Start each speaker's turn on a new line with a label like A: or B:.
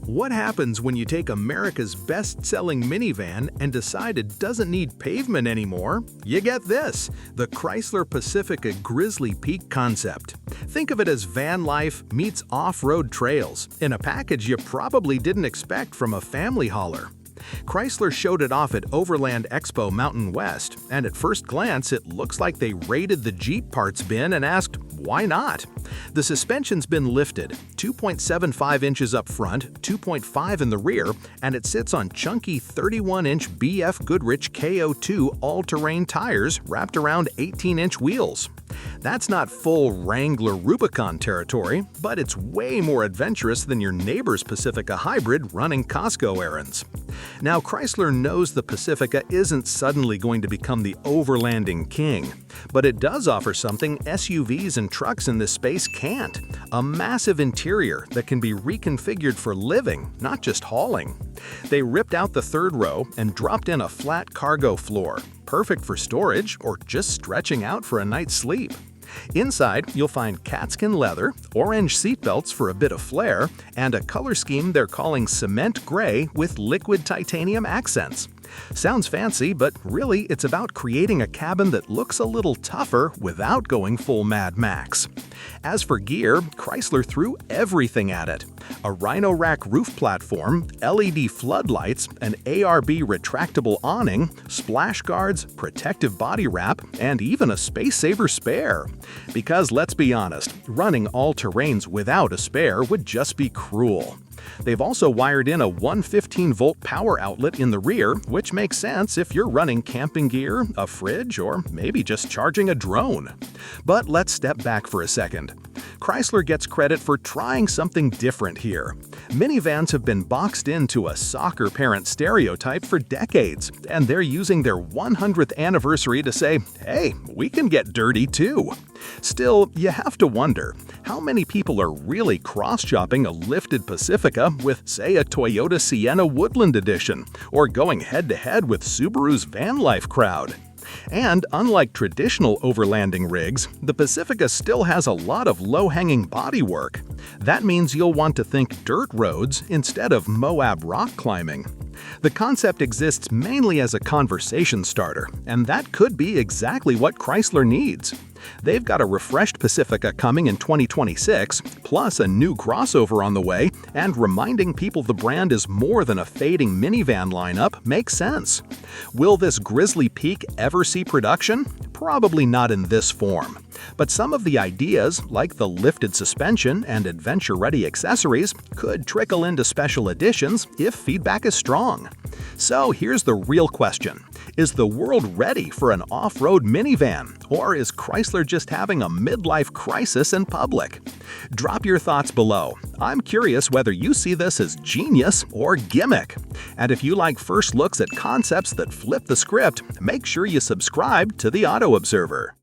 A: What happens when you take America's best-selling minivan and decide it doesn't need pavement anymore? You get this, the Chrysler Pacifica Grizzly Peak concept. Think of it as van life meets off-road trails in a package you probably didn't expect from a family hauler. Chrysler showed it off at Overland Expo Mountain West, and at first glance it looks like they raided the Jeep parts bin and asked, why not? The suspension's been lifted, 2.75 inches up front, 2.5 in the rear, and it sits on chunky 31-inch BFGoodrich KO2 all-terrain tires wrapped around 18-inch wheels. That's not full Wrangler Rubicon territory, but it's way more adventurous than your neighbor's Pacifica hybrid running Costco errands. Now, Chrysler knows the Pacifica isn't suddenly going to become the overlanding king, but it does offer something SUVs and trucks in this space can't: a massive interior that can be reconfigured for living, not just hauling. They ripped out the third row and dropped in a flat cargo floor, perfect for storage or just stretching out for a night's sleep. Inside, you'll find Katzkin leather, orange seatbelts for a bit of flair, and a color scheme they're calling cement gray with liquid titanium accents. Sounds fancy, but really it's about creating a cabin that looks a little tougher without going full Mad Max. As for gear, Chrysler threw everything at it. A Rhino Rack roof platform, LED floodlights, an ARB retractable awning, splash guards, protective body wrap, and even a space-saver spare. Because let's be honest, running all terrains without a spare would just be cruel. They've also wired in a 115-volt power outlet in the rear, which makes sense if you're running camping gear, a fridge, or maybe just charging a drone. But let's step back for a second. Chrysler gets credit for trying something different here. Minivans have been boxed into a soccer parent stereotype for decades, and they're using their 100th anniversary to say, hey, we can get dirty too. Still, you have to wonder, how many people are really cross-shopping a lifted Pacifica with, say, a Toyota Sienna Woodland Edition, or going head-to-head with Subaru's van life crowd? And unlike traditional overlanding rigs, the Pacifica still has a lot of low-hanging bodywork. That means you'll want to think dirt roads instead of Moab rock climbing. The concept exists mainly as a conversation starter, and that could be exactly what Chrysler needs. They've got a refreshed Pacifica coming in 2026, plus a new crossover on the way, and reminding people the brand is more than a fading minivan lineup makes sense. Will this Grizzly Peak ever see production? Probably not in this form. But some of the ideas, like the lifted suspension and adventure-ready accessories, could trickle into special editions if feedback is strong. So here's the real question. Is the world ready for an off-road minivan, or is Chrysler just having a midlife crisis in public? Drop your thoughts below. I'm curious whether you see this as genius or gimmick. And if you like first looks at concepts that flip the script, make sure you subscribe to the Auto Observer.